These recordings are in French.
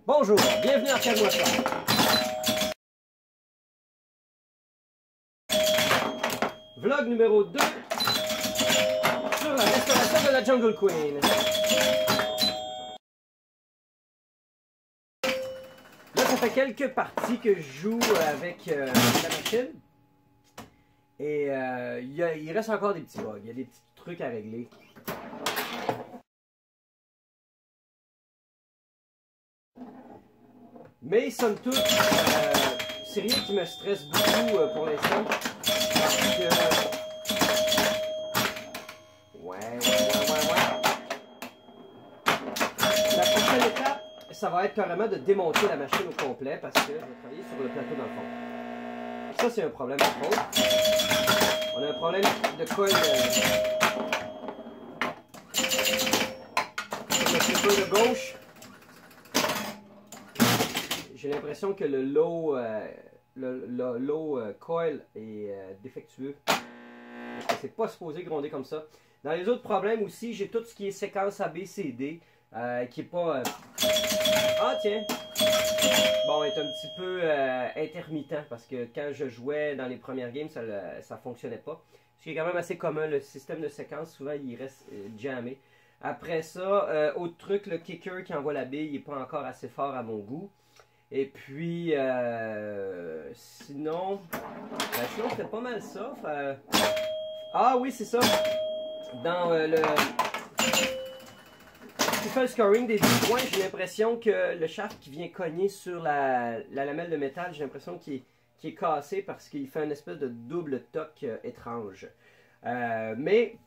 Bonjour, bienvenue à Arcade Moisson. Vlog numéro 2 sur la restauration de la Jungle Queen. Là, ça fait quelques parties que je joue avec la machine. Et il reste encore des petits bugs, il y a des petits trucs à régler. Mais somme toute, c'est rien qui me stresse beaucoup pour l'instant. Parce que... Ouais. La prochaine étape, ça va être carrément de démonter la machine au complet parce que je vais travailler sur le plateau dans le fond. Ça, c'est un problème de faute. On a un problème de coil sur le flipper de gauche. J'ai l'impression que le low coil est défectueux. C'est pas supposé gronder comme ça. Dans les autres problèmes aussi, j'ai tout ce qui est séquence ABCD qui est pas... Ah tiens! Bon, est un petit peu intermittent parce que quand je jouais dans les premières games, ça fonctionnait pas. Ce qui est quand même assez commun, le système de séquence, souvent il reste jammé. Après ça, autre truc, le kicker qui envoie la bille n'est pas encore assez fort à mon goût. Et puis, sinon c'était pas mal ça. Ah oui, c'est ça. Dans qui fait le scoring des 10 points, j'ai l'impression que le shaft qui vient cogner sur la lamelle de métal, j'ai l'impression qu'il est cassé parce qu'il fait une espèce de double toc étrange. Mais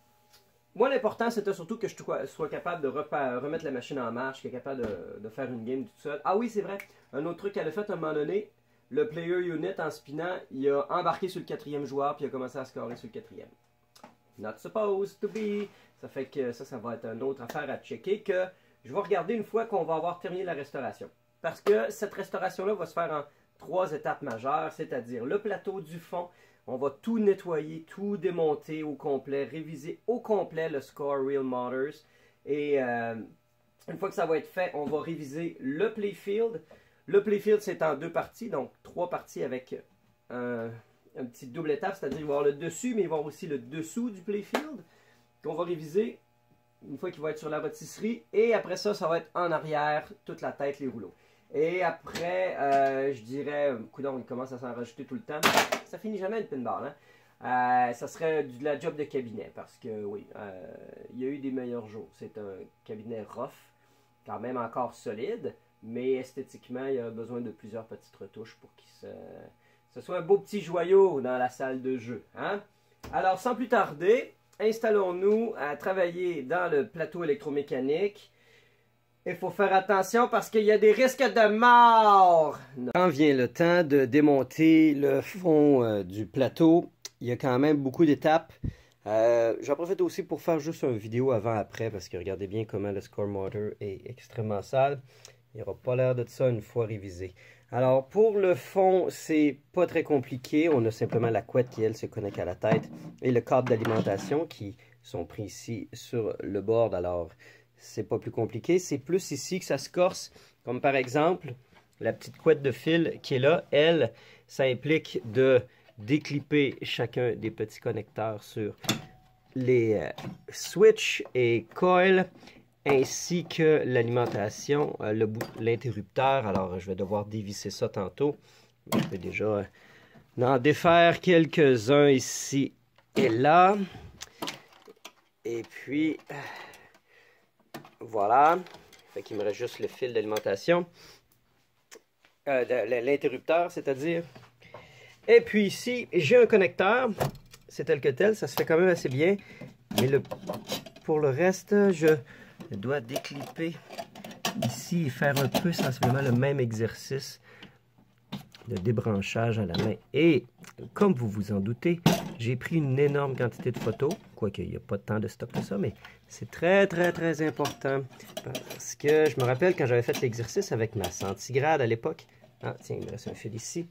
moi, l'important, c'était surtout que je sois capable de remettre la machine en marche, qu'il est capable de faire une game toute seule. Ah oui, c'est vrai. Un autre truc qu'elle a fait à un moment donné, le player unit en spinant, il a embarqué sur le 4e joueur puis il a commencé à scorer sur le 4e. Not supposed to be. Ça fait que ça va être une autre affaire à checker que je vais regarder une fois qu'on va avoir terminé la restauration. Parce que cette restauration-là va se faire en 3 étapes majeures, c'est-à-dire le plateau du fond. On va tout nettoyer, tout démonter au complet, réviser au complet le score Real Motors. Et une fois que ça va être fait, on va réviser le playfield. Le playfield, c'est en 2 parties, donc 3 parties avec un petit double étape, c'est-à-dire il va y avoir le dessus, mais il va y avoir aussi le dessous du playfield qu'on va réviser une fois qu'il va être sur la rôtisserie. Et après ça, ça va être en arrière, toute la tête, les rouleaux. Et après, je dirais, coudonc, il commence à s'en rajouter tout le temps. Ça finit jamais une pinball, hein? Ça serait de la job de cabinet, parce que oui, il y a eu des meilleurs jours. C'est un cabinet rough, quand même encore solide, mais esthétiquement, il y a besoin de plusieurs petites retouches pour qu'il ce soit un beau petit joyau dans la salle de jeu, hein? Alors, sans plus tarder, installons-nous à travailler dans le plateau électromécanique. Il faut faire attention parce qu'il y a des risques de mort. Quand vient le temps de démonter le fond du plateau, il y a quand même beaucoup d'étapes. J'en profite aussi pour faire juste une vidéo avant-après parce que regardez bien comment le score motor est extrêmement sale. Il n'y aura pas l'air de ça une fois révisé. Alors pour le fond, c'est pas très compliqué. On a simplement la couette qui, elle, se connecte à la tête et le câble d'alimentation qui sont pris ici sur le board. Alors c'est pas plus compliqué. C'est plus ici que ça se corse. Comme par exemple, la petite couette de fil qui est là, elle, ça implique de déclipper chacun des petits connecteurs sur les switch et coil, ainsi que l'alimentation, l'interrupteur. Alors, je vais devoir dévisser ça tantôt. Je peux déjà en défaire quelques-uns ici et là. Et puis, voilà. Fait qu'il me reste juste le fil d'alimentation. L'interrupteur, c'est-à-dire. Et puis ici, j'ai un connecteur. C'est tel que tel. Ça se fait quand même assez bien. Mais pour le reste, je dois déclipper ici et faire un peu sensiblement le même exercice de débranchage à la main. Et comme vous vous en doutez, j'ai pris une énorme quantité de photos, quoique il n'y a pas tant de stock que ça, mais c'est très important parce que je me rappelle quand j'avais fait l'exercice avec ma centigrade à l'époque. Ah tiens, il me reste un fil ici.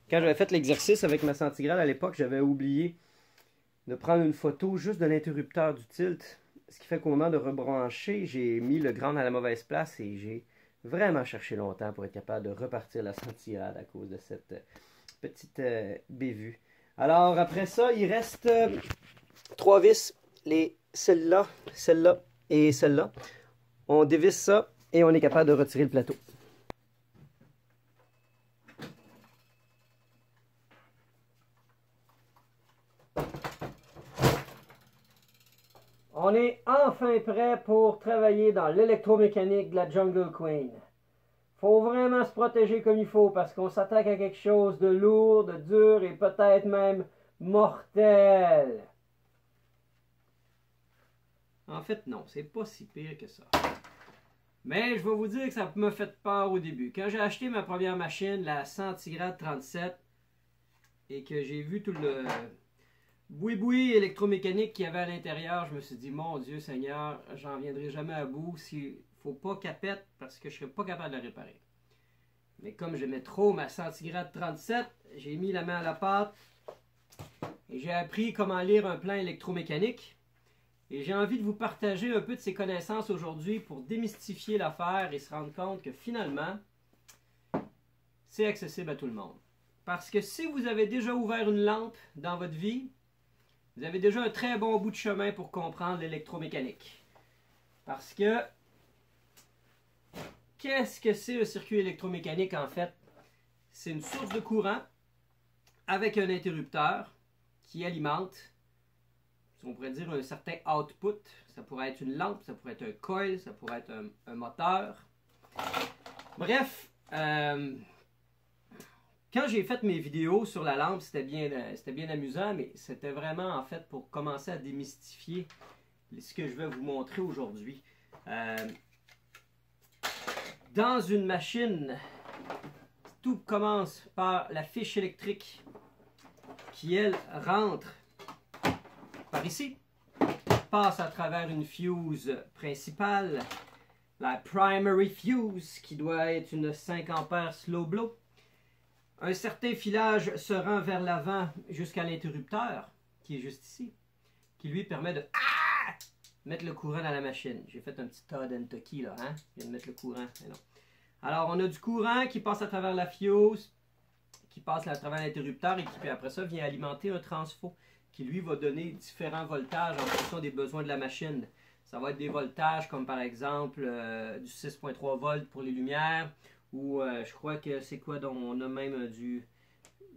Quand j'avais fait l'exercice avec ma centigrade à l'époque, j'avais oublié de prendre une photo juste de l'interrupteur du tilt. Ce qui fait qu'au moment de rebrancher, j'ai mis le ground à la mauvaise place et j'ai vraiment cherché longtemps pour être capable de repartir la centigrade à cause de cette petite bévue. Alors après ça, il reste 3 vis, celle-là, celle-là et celle-là. On dévisse ça et on est capable de retirer le plateau. On est enfin prêt pour travailler dans l'électromécanique de la Jungle Queen. Faut vraiment se protéger comme il faut parce qu'on s'attaque à quelque chose de lourd, de dur et peut-être même mortel. En fait, non, c'est pas si pire que ça. Mais je vais vous dire que ça m'a fait peur au début. Quand j'ai acheté ma première machine, la Centigrade 37, et que j'ai vu tout le boui-boui électromécanique qu'il y avait à l'intérieur, je me suis dit, mon Dieu Seigneur, j'en viendrai jamais à bout s'il faut pas qu'elle pète parce que je serais pas capable de la réparer. Mais comme j'aimais trop ma Centigrade 37, j'ai mis la main à la pâte et j'ai appris comment lire un plan électromécanique. Et j'ai envie de vous partager un peu de ces connaissances aujourd'hui pour démystifier l'affaire et se rendre compte que finalement, c'est accessible à tout le monde. Parce que si vous avez déjà ouvert une lampe dans votre vie, vous avez déjà un très bon bout de chemin pour comprendre l'électromécanique. Parce que, qu'est-ce que c'est un circuit électromécanique en fait? C'est une source de courant avec un interrupteur qui alimente, on pourrait dire un certain output. Ça pourrait être une lampe, ça pourrait être un coil, ça pourrait être un moteur. Bref, quand j'ai fait mes vidéos sur la lampe, c'était bien amusant, mais c'était vraiment en fait pour commencer à démystifier ce que je vais vous montrer aujourd'hui. Dans une machine, tout commence par la fiche électrique qui, elle, rentre par ici, passe à travers une fuse principale, la primary fuse qui doit être une 5 A slow blow. Un certain filage se rend vers l'avant jusqu'à l'interrupteur, qui est juste ici, qui lui permet de mettre le courant dans la machine. J'ai fait un petit Todd and Tucky là, hein? Je viens de mettre le courant. Mais non. Alors, on a du courant qui passe à travers la fuse, qui passe à travers l'interrupteur et qui, puis après ça, vient alimenter un transfo qui, lui, va donner différents voltages en fonction des besoins de la machine. Ça va être des voltages comme, par exemple, du 6.3 volts pour les lumières, ou je crois que c'est quoi, donc on a même du...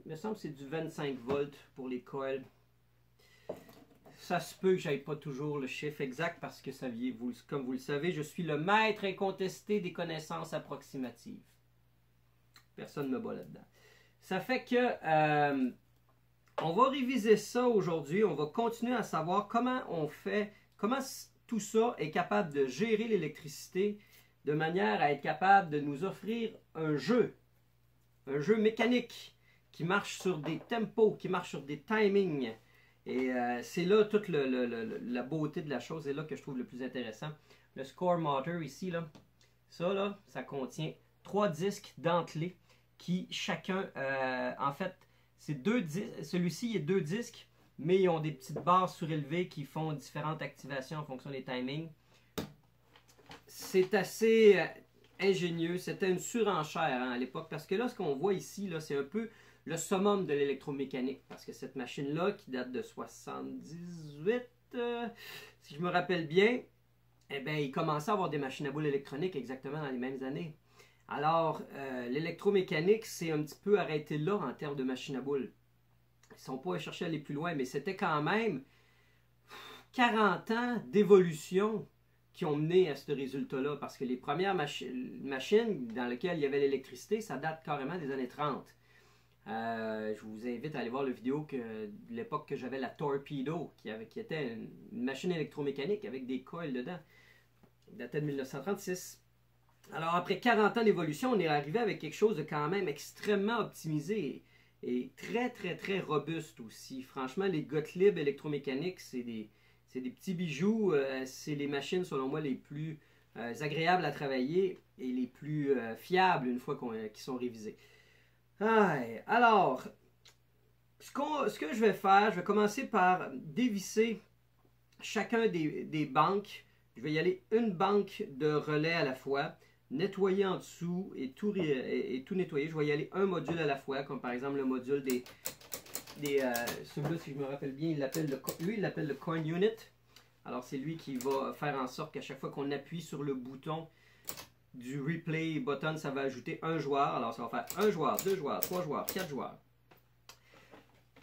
Il me semble que c'est du 25 volts pour les coils. Ça se peut que je n'aie pas toujours le chiffre exact parce que, comme vous le savez, je suis le maître incontesté des connaissances approximatives. Personne ne me bat là-dedans. Ça fait que on va réviser ça aujourd'hui. On va continuer à savoir comment on fait, comment tout ça est capable de gérer l'électricité de manière à être capable de nous offrir un jeu mécanique qui marche sur des tempos, qui marche sur des timings. Et c'est là toute la beauté de la chose, c'est là que je trouve le plus intéressant. Le Score Motor ici, là, ça contient 3 disques dentelés qui chacun, en fait, celui-ci il y a 2 disques, mais ils ont des petites barres surélevées qui font différentes activations en fonction des timings. C'est assez ingénieux, c'était une surenchère à l'époque, parce que là, ce qu'on voit ici, c'est un peu le summum de l'électromécanique, parce que cette machine-là, qui date de 78, si je me rappelle bien, eh bien, il commençait à avoir des machines à boules électroniques exactement dans les mêmes années. Alors, l'électromécanique s'est un petit peu arrêté là en termes de machines à boules. Ils ne sont pas cherchés à aller plus loin, mais c'était quand même 40 ans d'évolution qui ont mené à ce résultat-là, parce que les premières machines dans lesquelles il y avait l'électricité, ça date carrément des années 30. Je vous invite à aller voir la vidéo de l'époque que j'avais la Torpedo, qui était une machine électromécanique avec des coils dedans. Il datait de 1936. Alors après 40 ans d'évolution, on est arrivé avec quelque chose de quand même extrêmement optimisé et très très très robuste aussi. Franchement, les Gottlieb électromécaniques, c'est des petits bijoux. C'est les machines selon moi les plus agréables à travailler et les plus fiables une fois qu'ils sont révisés. Alors, ce que je vais faire, je vais commencer par dévisser chacun des banques. Je vais y aller une banque de relais à la fois. nettoyer en dessous et tout nettoyer. Je vais y aller un module à la fois, comme par exemple le module celui-là, si je me rappelle bien, lui, il l'appelle le coin unit. Alors, c'est lui qui va faire en sorte qu'à chaque fois qu'on appuie sur le bouton du replay button, ça va ajouter un joueur. Alors, ça va faire un joueur, 2 joueurs, 3 joueurs, 4 joueurs.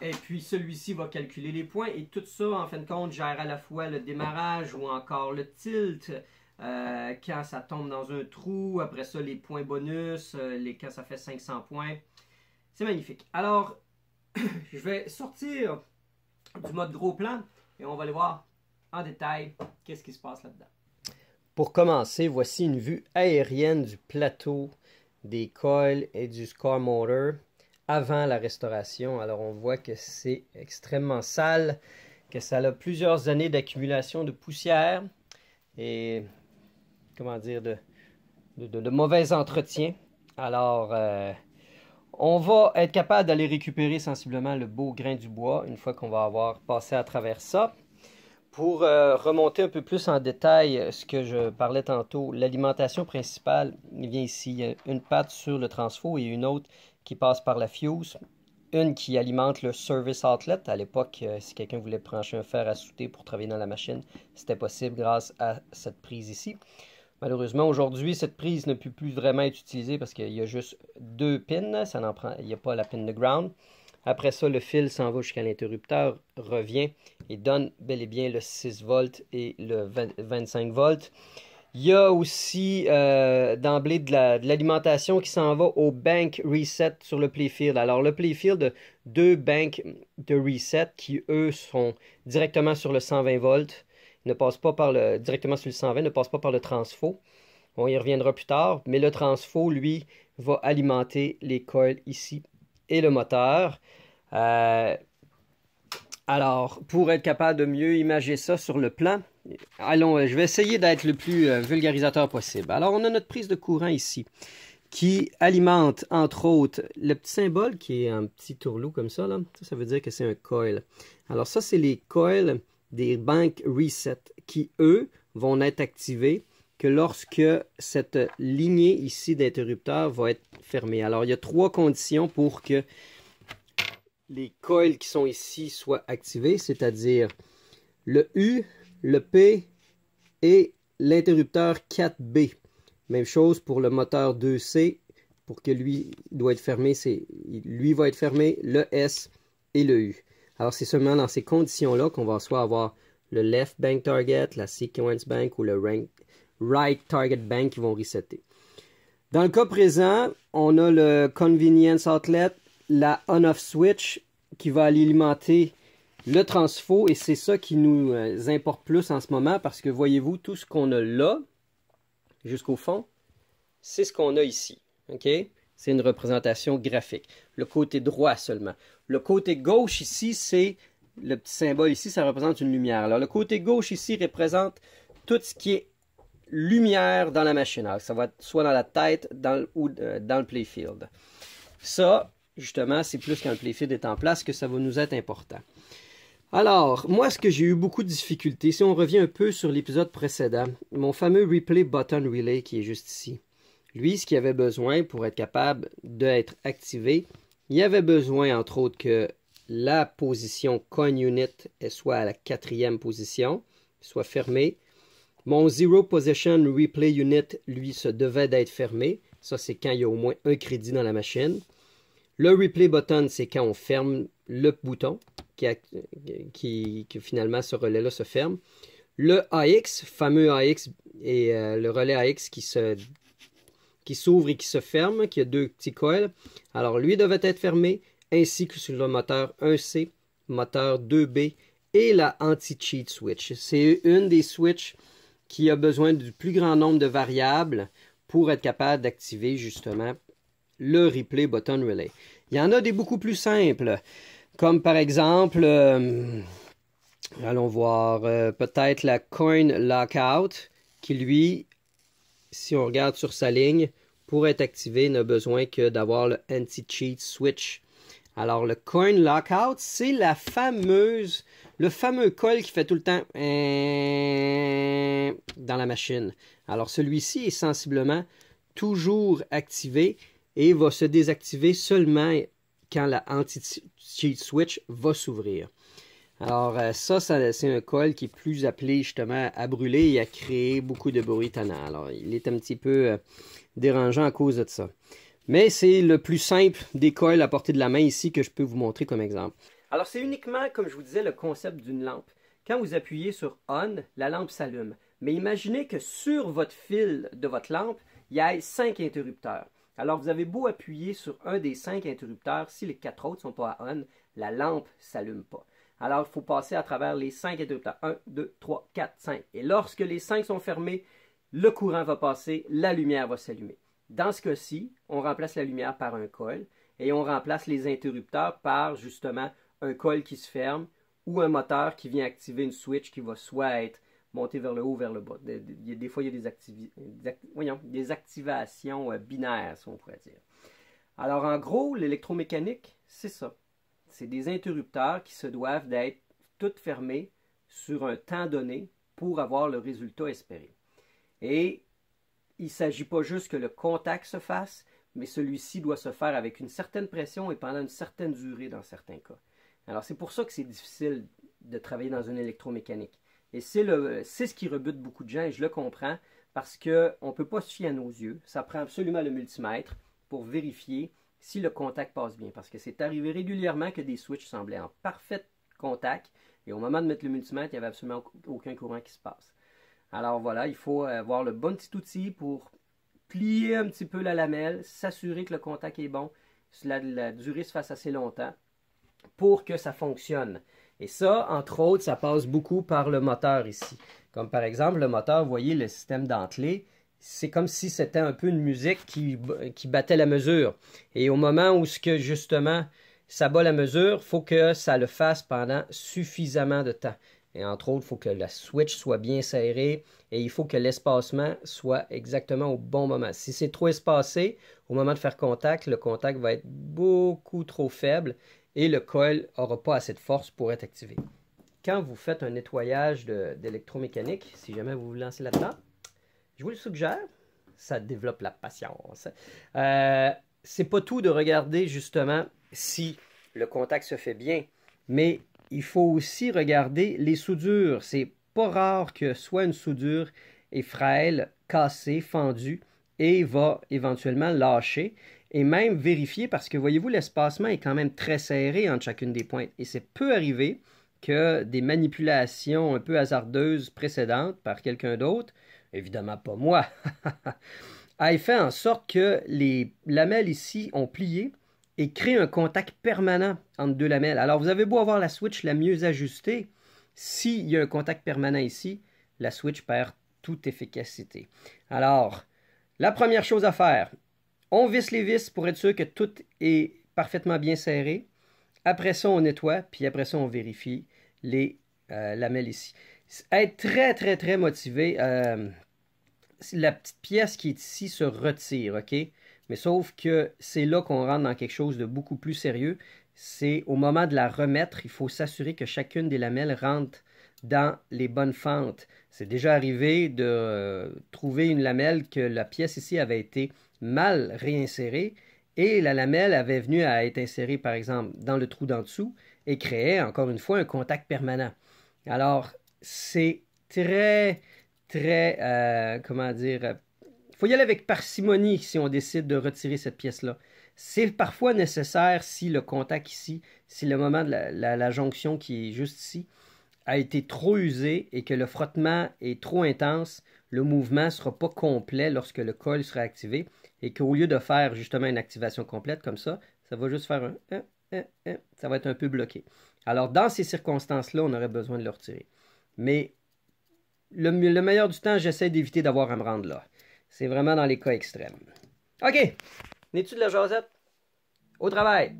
Et puis, celui-ci va calculer les points. Et tout ça, en fin de compte, gère à la fois le démarrage ou encore le tilt. Quand ça tombe dans un trou. Après ça, les points bonus. Quand ça fait 500 points. C'est magnifique. Alors, je vais sortir du mode gros plan. Et on va aller voir en détail qu'est-ce qui se passe là-dedans. Pour commencer, voici une vue aérienne du plateau des coils et du score motor avant la restauration. Alors on voit que c'est extrêmement sale, que ça a plusieurs années d'accumulation de poussière et comment dire de mauvais entretien. Alors on va être capable d'aller récupérer sensiblement le beau grain du bois une fois qu'on va avoir passé à travers ça. Pour remonter un peu plus en détail ce que je parlais tantôt, l'alimentation principale vient ici. Il y a une patte sur le transfo et une autre qui passe par la fuse. Une qui alimente le service outlet. À l'époque, si quelqu'un voulait brancher un fer à souder pour travailler dans la machine, c'était possible grâce à cette prise ici. Malheureusement, aujourd'hui, cette prise ne peut plus vraiment être utilisée parce qu'il y a juste 2 pins. Il n'y a pas la pin de ground. Après ça, le fil s'en va jusqu'à l'interrupteur, revient et donne bel et bien le 6 volts et le 25 volts. Il y a aussi d'emblée de l'alimentation qui s'en va au bank reset sur le playfield. Alors le playfield a 2 banks de reset qui, eux, sont directement sur le 120 volts. Ils ne passent pas directement sur le 120, ne passent pas par le transfo. On y reviendra plus tard, mais le transfo, lui, va alimenter les coils ici et le moteur. Alors, pour être capable de mieux imager ça sur le plan, allons, je vais essayer d'être le plus vulgarisateur possible. Alors, on a notre prise de courant ici, qui alimente, entre autres, le petit symbole qui est un petit tourlou comme ça, là. Ça veut dire que c'est un coil. Alors, ça, c'est les coils des bank reset qui, eux, vont être activés que lorsque cette lignée ici d'interrupteur va être fermée. Alors, il y a 3 conditions pour que les coils qui sont ici soient activés, c'est-à-dire le U, le P et l'interrupteur 4B. Même chose pour le moteur 2C, pour que lui doit être fermé, lui va être fermé, le S et le U. Alors c'est seulement dans ces conditions-là qu'on va soit avoir le left bank target, la sequence bank ou le right target bank qui vont resetter. Dans le cas présent, on a le convenience outlet, la on-off switch qui va alimenter le transfo et c'est ça qui nous importe plus en ce moment parce que voyez-vous, tout ce qu'on a là, jusqu'au fond, c'est ce qu'on a ici. Okay? C'est une représentation graphique. Le côté droit seulement. Le côté gauche ici, c'est le petit symbole ici, ça représente une lumière. Alors le côté gauche ici représente tout ce qui est lumière dans la machine. Alors, ça va être soit dans la tête ou dans le playfield. Ça, justement, c'est plus quand le playfield est en place que ça va nous être important. Alors, moi, ce que j'ai eu beaucoup de difficultés, si on revient un peu sur l'épisode précédent, mon fameux replay button relay qui est juste ici. Lui, ce qu'il avait besoin pour être capable d'être activé, il avait besoin, entre autres, que la position coin unit soit à la 4e position, soit fermée. Mon Zero Position Replay Unit, lui, se devait d'être fermé. Ça, c'est quand il y a au moins un crédit dans la machine. Le Replay Button, c'est quand on ferme le bouton, qui finalement, ce relais-là se ferme. Le AX, fameux AX, et le relais AX qui s'ouvre et qui se ferme, qui a 2 petits coils. Alors, lui devait être fermé, ainsi que sur le moteur 1C, moteur 2B et la anti-cheat switch. C'est une des switches qui a besoin du plus grand nombre de variables pour être capable d'activer justement le replay button relay. Il y en a des beaucoup plus simples, comme par exemple, allons voir, peut-être la coin lockout, qui lui, si on regarde sur sa ligne, pour être activé, n'a besoin que d'avoir le anti-cheat switch. Alors le coin lockout, c'est le fameux coil qui fait tout le temps dans la machine. Alors celui-ci est sensiblement toujours activé et va se désactiver seulement quand la anti-cheat switch va s'ouvrir. Alors ça c'est un coil qui est plus appelé justement à brûler et à créer beaucoup de bruit tannant. Alors il est un petit peu dérangeant à cause de ça. Mais c'est le plus simple des coils à portée de la main ici que je peux vous montrer comme exemple. Alors c'est uniquement, comme je vous disais, le concept d'une lampe. Quand vous appuyez sur On, la lampe s'allume. Mais imaginez que sur votre fil de votre lampe, il y a 5 interrupteurs. Alors vous avez beau appuyer sur un des 5 interrupteurs, si les 4 autres ne sont pas à On, la lampe ne s'allume pas. Alors il faut passer à travers les 5 interrupteurs. 1, 2, 3, 4, 5. Et lorsque les 5 sont fermés, le courant va passer, la lumière va s'allumer. Dans ce cas-ci, on remplace la lumière par un coil et on remplace les interrupteurs par justement un coil qui se ferme ou un moteur qui vient activer une switch qui va soit être montée vers le haut ou vers le bas. Des fois, il y a des activations binaires, si on pourrait dire. Alors, en gros, l'électromécanique, c'est ça. C'est des interrupteurs qui se doivent d'être toutes fermés sur un temps donné pour avoir le résultat espéré. Et il ne s'agit pas juste que le contact se fasse, mais celui-ci doit se faire avec une certaine pression et pendant une certaine durée dans certains cas. Alors c'est pour ça que c'est difficile de travailler dans une électromécanique. Et c'est ce qui rebute beaucoup de gens, et je le comprends, parce qu'on ne peut pas se fier à nos yeux. Ça prend absolument le multimètre pour vérifier si le contact passe bien. Parce que c'est arrivé régulièrement que des switches semblaient en parfait contact, et au moment de mettre le multimètre, il n'y avait absolument aucun courant qui se passe. Alors voilà, il faut avoir le bon petit outil pour plier un petit peu la lamelle, s'assurer que le contact est bon, la durée se fasse assez longtemps pour que ça fonctionne. Et ça, entre autres, ça passe beaucoup par le moteur ici. Comme par exemple, le moteur, vous voyez, le système dentelé, c'est comme si c'était un peu une musique qui battait la mesure. Et au moment où justement ça bat la mesure, il faut que ça le fasse pendant suffisamment de temps. Et entre autres, il faut que la switch soit bien serrée et il faut que l'espacement soit exactement au bon moment. Si c'est trop espacé, au moment de faire contact, le contact va être beaucoup trop faible et le coil n'aura pas assez de force pour être activé. Quand vous faites un nettoyage d'électromécanique, si jamais vous vous lancez là-dedans, je vous le suggère, ça développe la patience. C'est pas tout de regarder justement si le contact se fait bien, mais il faut aussi regarder les soudures. C'est pas rare que soit une soudure est frêle, cassée, fendue et va éventuellement lâcher. Et même vérifier parce que voyez-vous, l'espacement est quand même très serré entre chacune des pointes. Et c'est peut arriver que des manipulations un peu hasardeuses précédentes par quelqu'un d'autre, évidemment pas moi, aient fait en sorte que les lamelles ici ont plié et créent un contact permanent entre deux lamelles. Alors vous avez beau avoir la switch la mieux ajustée, s'il y a un contact permanent ici, la switch perd toute efficacité. Alors, la première chose à faire, on visse les vis pour être sûr que tout est parfaitement bien serré. Après ça, on nettoie, puis après ça, on vérifie les lamelles ici. Être très, très, très motivé. La petite pièce qui est ici se retire, OK? Mais sauf que c'est là qu'on rentre dans quelque chose de beaucoup plus sérieux. C'est au moment de la remettre, il faut s'assurer que chacune des lamelles rentre dans les bonnes fentes. C'est déjà arrivé de trouver une lamelle que la pièce ici avait été mal réinsérée et la lamelle avait venu à être insérée, par exemple, dans le trou d'en dessous et créait, encore une fois, un contact permanent. Alors, c'est très, très, comment dire, il faut y aller avec parcimonie si on décide de retirer cette pièce-là. C'est parfois nécessaire si le contact ici, si le moment de la jonction qui est juste ici, a été trop usé et que le frottement est trop intense, le mouvement ne sera pas complet lorsque le coil sera activé et qu'au lieu de faire justement une activation complète comme ça va juste faire ça va être un peu bloqué. Alors dans ces circonstances-là, on aurait besoin de le retirer. Mais le meilleur du temps, j'essaie d'éviter d'avoir à me rendre là. C'est vraiment dans les cas extrêmes. OK! N'es-tu de la jasette? Au travail!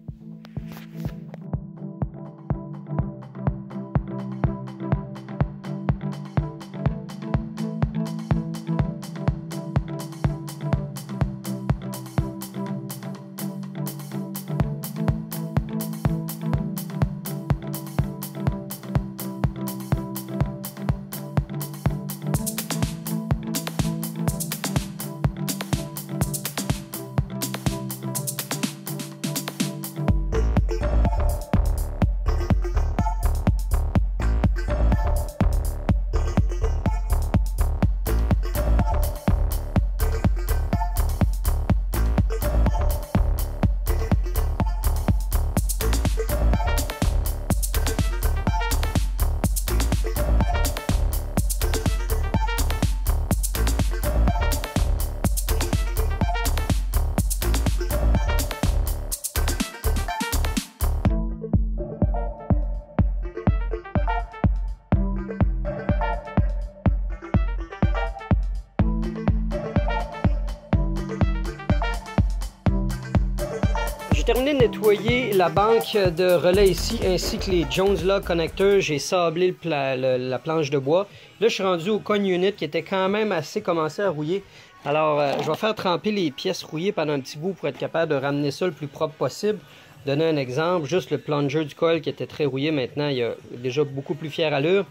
terminé de nettoyer la banque de relais ici, ainsi que les Jones Lug connecteurs. J'ai sablé la planche de bois. Là, je suis rendu au coin unit qui était quand même assez commencé à rouiller. Alors, je vais faire tremper les pièces rouillées pendant un petit bout pour être capable de ramener ça le plus propre possible. Donner un exemple, juste le plunger du coil qui était très rouillé, maintenant il a déjà beaucoup plus fière allure.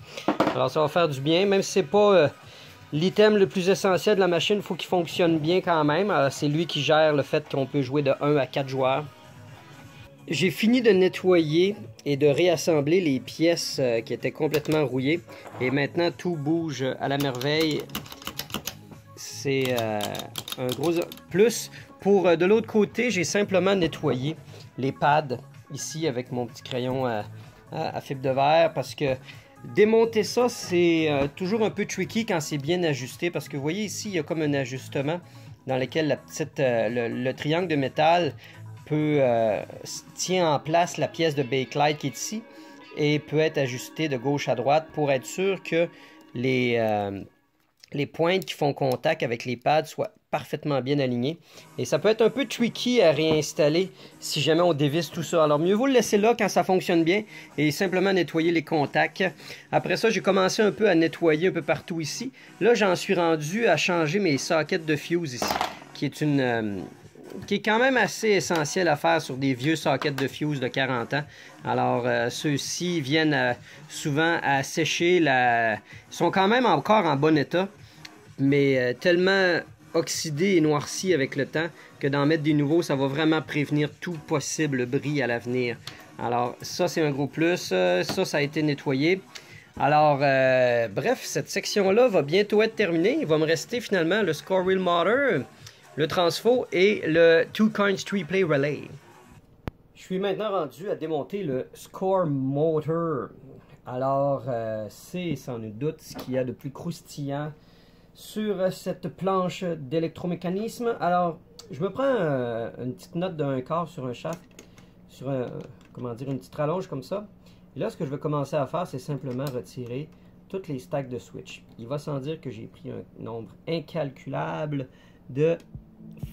Alors ça va faire du bien, même si c'est pas l'item le plus essentiel de la machine, il faut qu'il fonctionne bien quand même. C'est lui qui gère le fait qu'on peut jouer de 1 à 4 joueurs. J'ai fini de nettoyer et de réassembler les pièces qui étaient complètement rouillées. Et maintenant tout bouge à la merveille. C'est un gros plus. Pour de l'autre côté, j'ai simplement nettoyé les pads ici avec mon petit crayon à fibre de verre parce que démonter ça, c'est toujours un peu tricky quand c'est bien ajusté parce que vous voyez ici, il y a comme un ajustement dans lequel le triangle de métal tient en place la pièce de bakelite qui est ici et peut être ajusté de gauche à droite pour être sûr que les pointes qui font contact avec les pads soient parfaitement bien alignées. Et ça peut être un peu tricky à réinstaller si jamais on dévisse tout ça. Alors mieux vaut le laisser là quand ça fonctionne bien et simplement nettoyer les contacts. Après ça, j'ai commencé un peu à nettoyer un peu partout ici. Là, j'en suis rendu à changer mes sockets de fuse ici, qui est quand même assez essentiel à faire sur des vieux sockets de fuse de 40 ans. Alors, ceux-ci viennent souvent à sécher. Ils sont quand même encore en bon état, mais tellement oxydés et noircis avec le temps que d'en mettre des nouveaux, ça va vraiment prévenir tout possible bris à l'avenir. Alors, ça, c'est un gros plus. Ça a été nettoyé. Alors, bref, cette section-là va bientôt être terminée. Il va me rester finalement le score wheel motor, le transfo et le 2 coins 3 play relay. Je suis maintenant rendu à démonter le score motor. Alors, c'est sans nul doute ce qu'il y a de plus croustillant sur cette planche d'électromécanisme. Alors, je me prends une petite note d'un quart sur un shaft, sur une petite rallonge comme ça. Et là, ce que je vais commencer à faire, c'est simplement retirer toutes les stacks de switch. Il va sans dire que j'ai pris un nombre incalculable de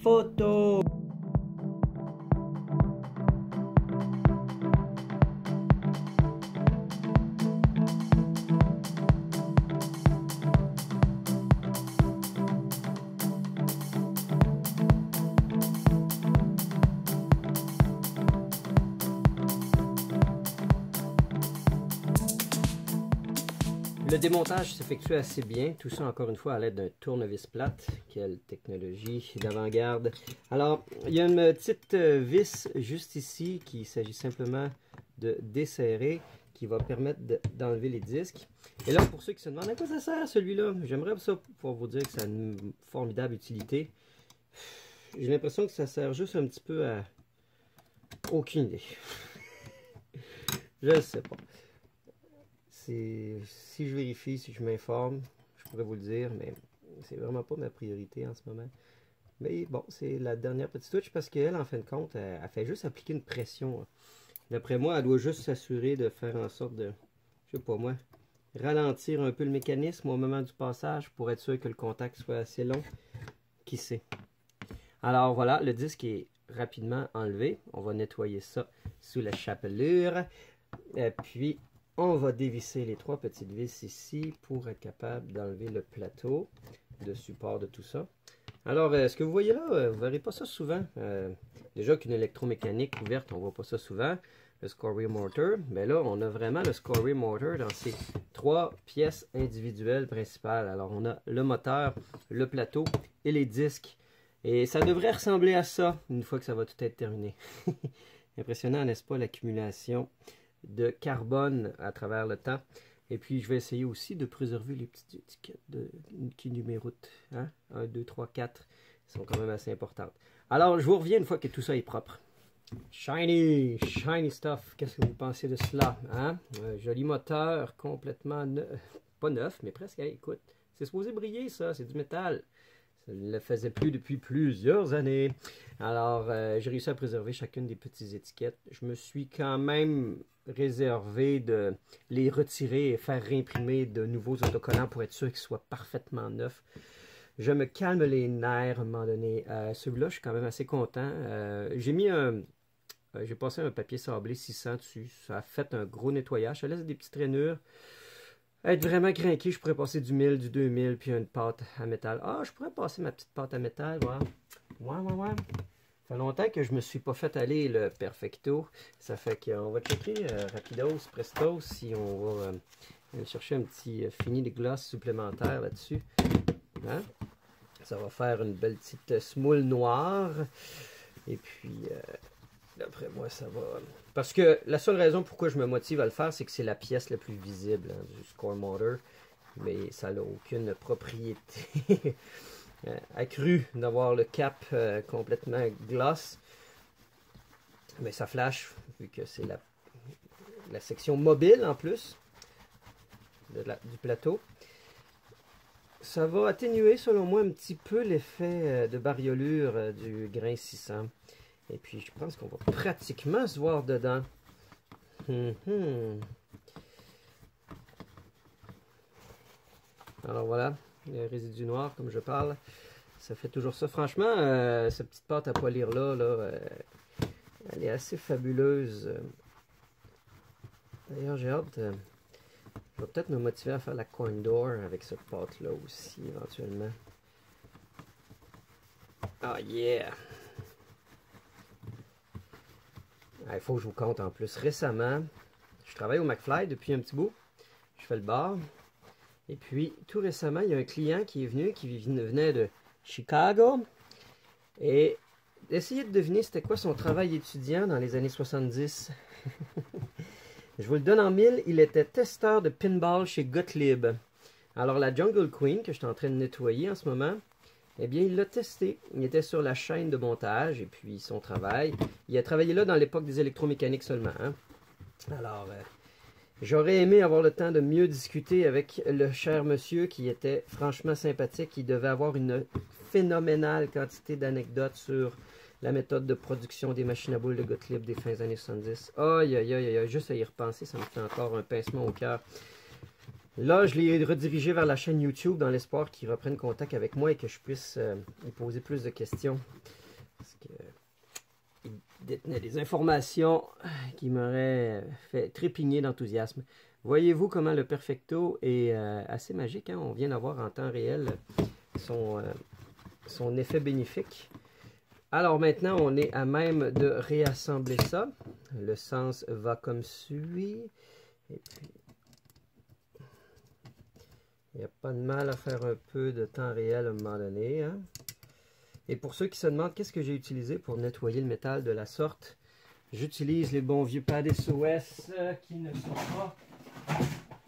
photos. Le démontage s'effectue assez bien, tout ça encore une fois à l'aide d'un tournevis plate. Quelle technologie d'avant-garde. Alors, il y a une petite vis juste ici qu'il s'agit simplement de desserrer, qui va permettre d'enlever les disques. Et là, pour ceux qui se demandent à quoi ça sert celui-là, j'aimerais ça pouvoir vous dire que ça a une formidable utilité. J'ai l'impression que ça sert juste un petit peu à... Aucune idée. Je ne sais pas. Si je vérifie, si je m'informe, je pourrais vous le dire, mais c'est vraiment pas ma priorité en ce moment. Mais bon, c'est la dernière petite touche parce qu'elle, en fin de compte, elle fait juste appliquer une pression. D'après moi, elle doit juste s'assurer de faire en sorte de, je sais pas moi, ralentir un peu le mécanisme au moment du passage pour être sûr que le contact soit assez long. Qui sait? Alors voilà, le disque est rapidement enlevé. On va nettoyer ça sous la chapelure. Et puis, on va dévisser les 3 petites vis ici pour être capable d'enlever le plateau de support de tout ça. Alors, ce que vous voyez là, vous ne verrez pas ça souvent. Déjà qu'une électromécanique ouverte, on ne voit pas ça souvent. Le score wheel motor. Mais là, on a vraiment le score wheel motor dans ces 3 pièces individuelles principales. Alors, on a le moteur, le plateau et les disques. Et ça devrait ressembler à ça une fois que ça va tout être terminé. Impressionnant, n'est-ce pas, l'accumulation de carbone à travers le temps. Et puis, je vais essayer aussi de préserver les petites étiquettes qui numérotent. Hein? 1, 2, 3, 4. Elles sont quand même assez importantes. Alors, je vous reviens une fois que tout ça est propre. Shiny, shiny stuff. Qu'est-ce que vous pensez de cela? Hein? Joli moteur, complètement neuf. Pas neuf, mais presque. Hey, écoute, c'est supposé briller, ça. C'est du métal. Ça ne le faisait plus depuis plusieurs années. Alors, j'ai réussi à préserver chacune des petites étiquettes. Je me suis quand même réservé de les retirer et faire réimprimer de nouveaux autocollants pour être sûr qu'ils soient parfaitement neufs. Je me calme les nerfs à un moment donné. Celui-là, je suis quand même assez content. J'ai mis J'ai passé un papier sablé 600 dessus. Ça a fait un gros nettoyage. Ça laisse des petites rainures. Être vraiment craqué, je pourrais passer du 1000, du 2000, puis une pâte à métal. Ah, je pourrais passer ma petite pâte à métal, ouais. Ça fait longtemps que je me suis pas fait aller le Perfecto. Ça fait qu'on va checker rapidos, presto, si on va aller chercher un petit fini de gloss supplémentaire là-dessus. Hein? Ça va faire une belle petite smoule noire. Et puis, d'après moi, ça va... Parce que la seule raison pourquoi je me motive à le faire, c'est que c'est la pièce la plus visible du Score Motor. Mais ça n'a aucune propriété accrue d'avoir le cap complètement gloss. Mais ça flash, vu que c'est la section mobile en plus du plateau. Ça va atténuer, selon moi, un petit peu l'effet de bariolure du grain 600. Et puis, je pense qu'on va pratiquement se voir dedans. Alors voilà, le résidu noir, comme je parle. Ça fait toujours ça. Franchement, cette petite pâte à polir là, elle est assez fabuleuse. D'ailleurs, j'ai hâte... je vais peut-être me motiver à faire la corn door avec cette pâte-là aussi, éventuellement. Ah, yeah! Il faut que je vous compte en plus. Récemment, je travaille au McFly depuis un petit bout. Je fais le bar. Et puis, tout récemment, il y a un client qui est venu, qui venait de Chicago. Et d'essayer de deviner c'était quoi son travail étudiant dans les années 70. Je vous le donne en mille, il était testeur de pinball chez Gottlieb. Alors la Jungle Queen, que je suis en train de nettoyer en ce moment, eh bien il l'a testé. Il était sur la chaîne de montage et puis son travail. Il a travaillé là dans l'époque des électromécaniques seulement. Hein? Alors, j'aurais aimé avoir le temps de mieux discuter avec le cher monsieur qui était franchement sympathique. Il devait avoir une phénoménale quantité d'anecdotes sur la méthode de production des machines à boules de Gottlieb des fins années 70. Aïe, aïe, aïe, aïe, juste à y repenser, ça me fait encore un pincement au cœur. Là, je l'ai redirigé vers la chaîne YouTube dans l'espoir qu'il reprenne contact avec moi et que je puisse lui poser plus de questions. Parce qu'il détenait des informations qui m'auraient fait trépigner d'enthousiasme. Voyez-vous comment le Perfecto est assez magique, hein? On vient d'avoir en temps réel son effet bénéfique. Alors maintenant, on est à même de réassembler ça. Le sens va comme suit. Et puis, il n'y a pas de mal à faire un peu de temps réel à un moment donné. Hein? Et pour ceux qui se demandent qu'est-ce que j'ai utilisé pour nettoyer le métal de la sorte, j'utilise les bons vieux pads SOS qui ne sont pas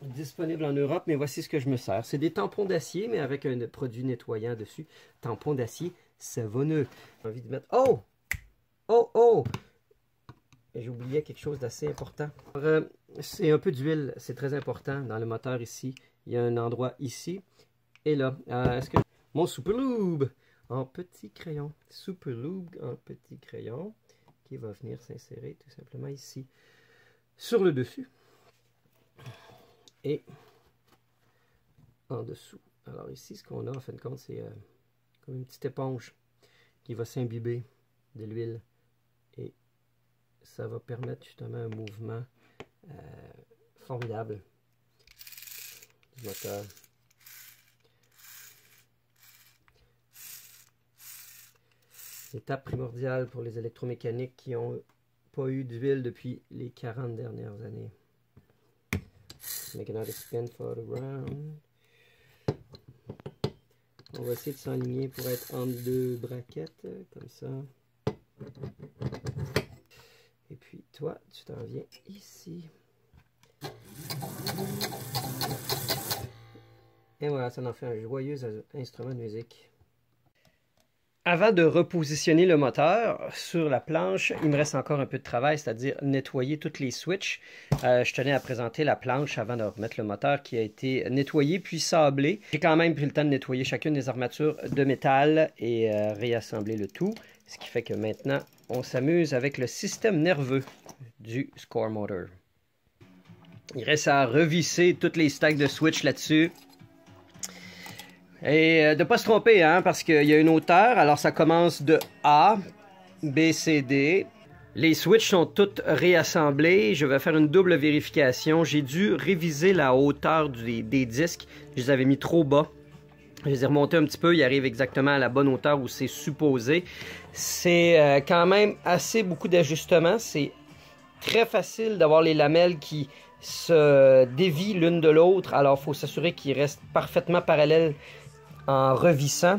disponibles en Europe, mais voici ce que je me sers. C'est des tampons d'acier, mais avec un produit nettoyant dessus. Tampons d'acier savonneux. J'ai envie de mettre... Oh! Oh! Oh! J'ai oublié quelque chose d'assez important. C'est un peu d'huile, c'est très important dans le moteur ici. Il y a un endroit ici et là. Est-ce que... Mon Super Lube en petit crayon. Super Lube en petit crayon qui va venir s'insérer tout simplement ici. Sur le dessus. Et en dessous. Alors ici, ce qu'on a en fin de compte, c'est comme une petite éponge qui va s'imbiber de l'huile. Et ça va permettre justement un mouvement formidable du moteur. Étape primordiale pour les électromécaniques qui n'ont pas eu d'huile depuis les 40 dernières années. Make another spin for the round. On va essayer de s'aligner pour être entre deux braquettes, comme ça. Et puis toi, tu t'en viens ici. Et voilà, ça en fait un joyeux instrument de musique. Avant de repositionner le moteur sur la planche, il me reste encore un peu de travail, c'est-à-dire nettoyer toutes les switches. Je tenais à présenter la planche avant de remettre le moteur qui a été nettoyé puis sablé. J'ai quand même pris le temps de nettoyer chacune des armatures de métal et réassembler le tout. Ce qui fait que maintenant, on s'amuse avec le système nerveux du Score Motor. Il reste à revisser toutes les stacks de switch là-dessus. Et de ne pas se tromper, hein, parce qu'il y a une hauteur. Alors ça commence de A, B, C, D. Les switches sont toutes réassemblés. Je vais faire une double vérification. J'ai dû réviser la hauteur des disques. Je les avais mis trop bas. Je les ai remontés un petit peu. Ils arrivent exactement à la bonne hauteur où c'est supposé. C'est quand même assez beaucoup d'ajustements. C'est très facile d'avoir les lamelles qui se dévient l'une de l'autre. Alors, il faut s'assurer qu'ils restent parfaitement parallèles en revissant.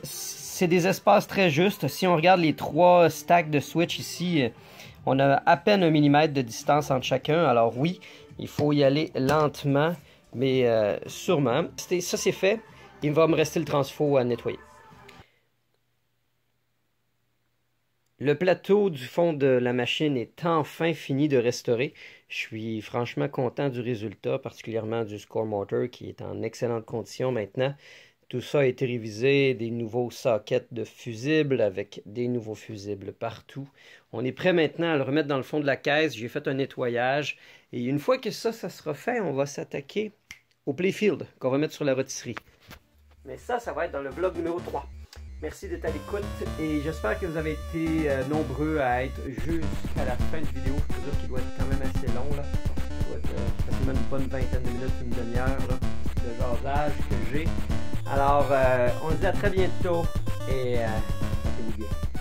C'est des espaces très justes. Si on regarde les 3 stacks de switch ici, on a à peine 1 mm de distance entre chacun. Alors oui, il faut y aller lentement, mais sûrement. Ça c'est fait. Il va me rester le transfo à nettoyer. Le plateau du fond de la machine est enfin fini de restaurer. Je suis franchement content du résultat, particulièrement du Score Motor qui est en excellente condition maintenant. Tout ça a été révisé, des nouveaux sockets de fusibles avec des nouveaux fusibles partout. On est prêt maintenant à le remettre dans le fond de la caisse. J'ai fait un nettoyage. Et une fois que ça sera fait, on va s'attaquer au playfield qu'on va mettre sur la rôtisserie. Mais ça va être dans le vlog numéro 3. Merci d'être à l'écoute et j'espère que vous avez été nombreux à être jusqu'à la fin de la vidéo. Je peux dire qu'il doit être quand même assez long. Là. Il doit être facilement une bonne vingtaine de minutes, une demi-heure de jasage que j'ai. Alors, on se dit à très bientôt et portez-vous bien.